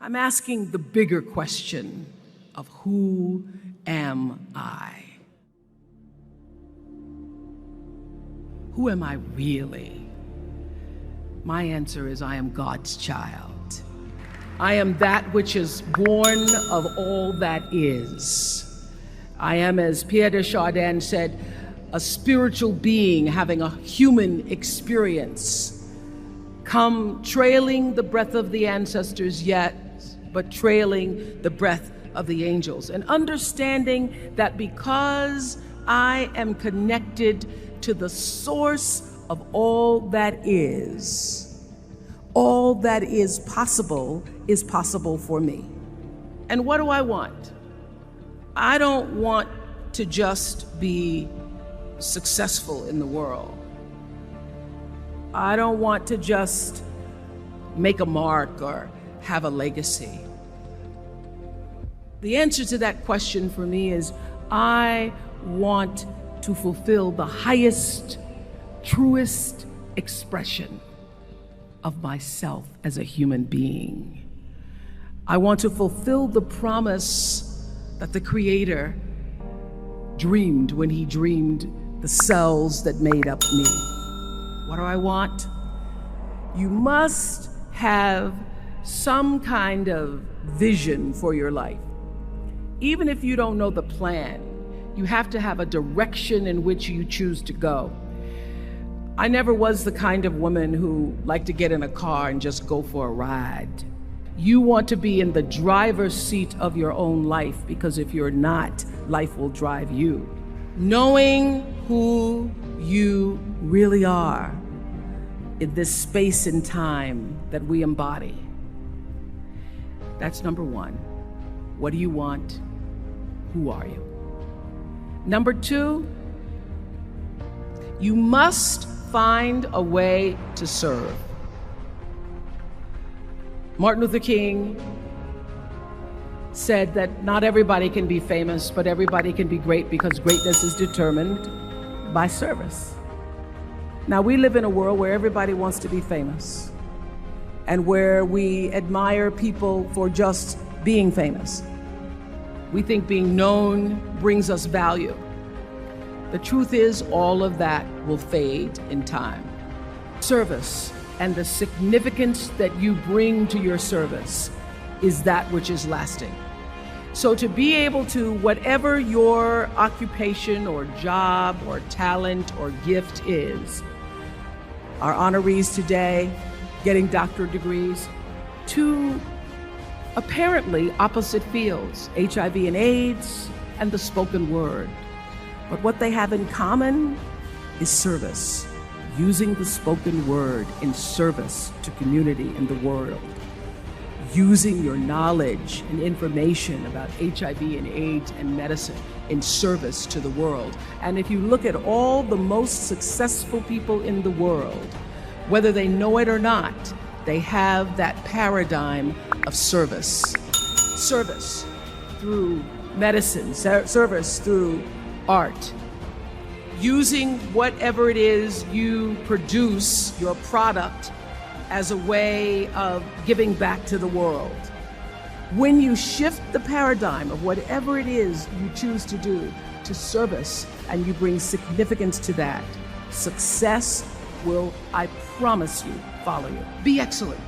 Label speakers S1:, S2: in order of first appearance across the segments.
S1: I'm asking the bigger question of who am I? Who am I really? My answer is I am God's child. I am that which is born of all that is. I am, as Pierre de Chardin said, a spiritual being having a human experience, come trailing the breath of the ancestors yet, but trailing the breath of the angels, and understanding that because I am connected to the source of all that is possible for me. And what do I want? I don't want to just be successful in the world. I don't want to just make a mark or have a legacy. The answer to that question for me is I want to fulfill the highest, truest expression of myself as a human being. I want to fulfill the promise that the Creator dreamed when He dreamed the cells that made up me. What do I want? You must have some kind of vision for your life. Even if you don't know the plan, you have to have a direction in which you choose to go. I never was the kind of woman who liked to get in a car and just go for a ride. You want to be in the driver's seat of your own life, because if you're not, life will drive you. Knowing who you really are in this space and time that we embody. That's number one. What do you want? Who are you? Number two, you must find a way to serve. Martin Luther King said that not everybody can be famous, but everybody can be great, because greatness is determined by service. Now, we live in a world where everybody wants to be famous and where we admire people for just being famous. We think being known brings us value. The truth is, all of that will fade in time. Service and the significance that you bring to your service is that which is lasting. So to be able to, whatever your occupation or job or talent or gift is, our honorees today getting doctorate degrees, to apparently opposite fields, HIV and AIDS and the spoken word. But what they have in common is service, using the spoken word in service to community and the world, using your knowledge and information about HIV and AIDS and medicine in service to the world. And if you look at all the most successful people in the world, whether they know it or not, they have that paradigm of service. Service through medicine, service through art. Using whatever it is you produce, your product, as a way of giving back to the world. When you shift the paradigm of whatever it is you choose to do to service, and you bring significance to that, success will, I promise you, follow you. Be excellent.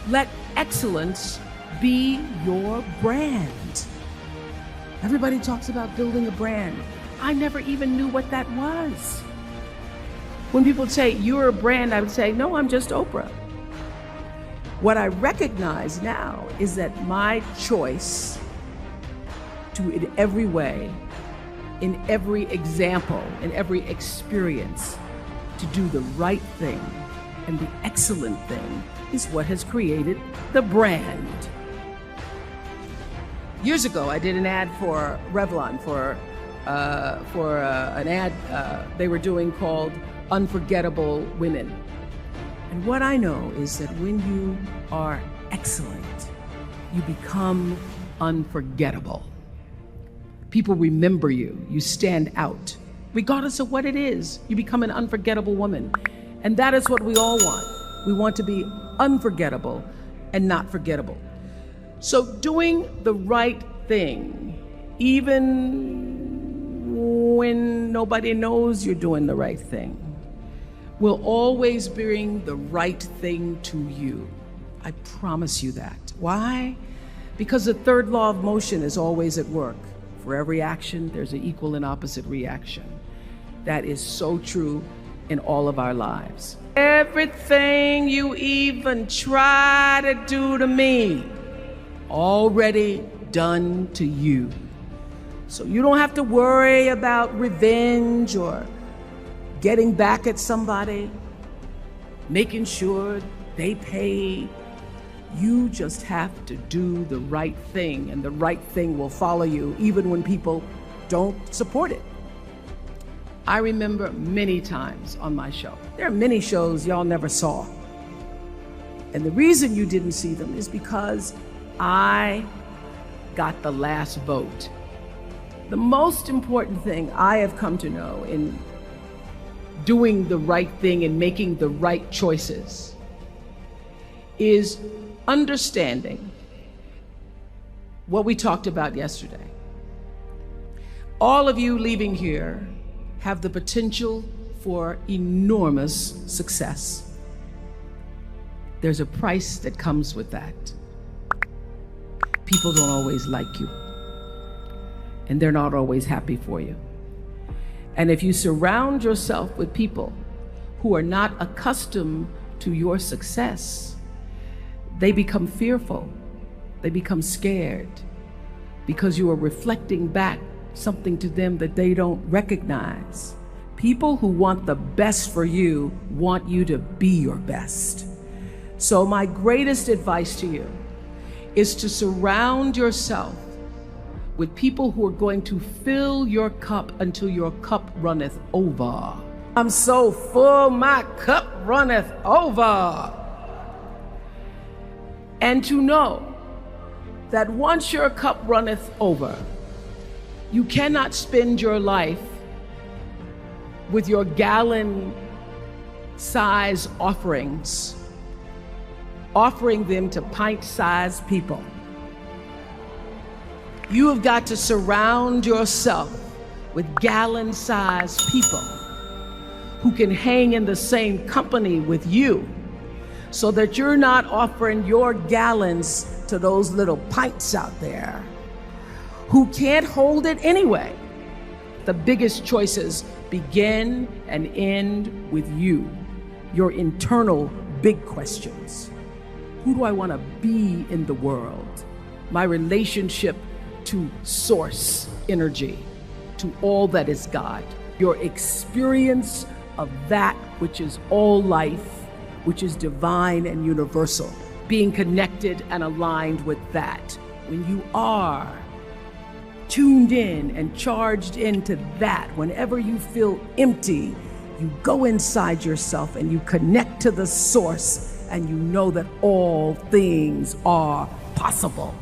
S1: Let excellence be your brand. Everybody talks about building a brand. I never even knew what that was. When people say, you're a brand, I would say, no, I'm just Oprah. What I recognize now is that my choice to, in every way, in every example, in every experience, to do the right thing and the excellent thing is what has created the brand. Years ago, I did an ad for Revlon for an ad they were doing called Unforgettable Women. And what I know is that when you are excellent, you become unforgettable. People remember you, you stand out. Regardless of what it is, you become an unforgettable woman. And that is what we all want. We want to be unforgettable and not forgettable. So doing the right thing, even when nobody knows you're doing the right thing, will always bring the right thing to you. I promise you that. Why? Because the third law of motion is always at work. For every action, there's an equal and opposite reaction. That is so true in all of our lives. Everything you even try to do to me, already done to you. So you don't have to worry about revenge or getting back at somebody, making sure they pay. You just have to do the right thing, and the right thing will follow you even when people don't support it. I remember many times on my show. There are many shows y'all never saw. And the reason you didn't see them is because I got the last vote. The most important thing I have come to know in doing the right thing and making the right choices is understanding what we talked about yesterday. All of you leaving here have the potential for enormous success. There's a price that comes with that. People don't always like you, and they're not always happy for you. And if you surround yourself with people who are not accustomed to your success, they become fearful, they become scared, because you are reflecting back something to them that they don't recognize. People who want the best for you want you to be your best. So my greatest advice to you is to surround yourself with people who are going to fill your cup until your cup runneth over. I'm so full, my cup runneth over. And to know that once your cup runneth over, you cannot spend your life with your gallon-size offerings, offering them to pint-sized people. You have got to surround yourself with gallon-sized people who can hang in the same company with you, so that you're not offering your gallons to those little pints out there who can't hold it anyway. The biggest choices begin and end with you, your internal big questions. Who do I want to be in the world? My relationship to source energy, to all that is God. Your experience of that which is all life, which is divine and universal. Being connected and aligned with that. When you are tuned in and charged into that, whenever you feel empty, you go inside yourself and you connect to the source, and you know that all things are possible.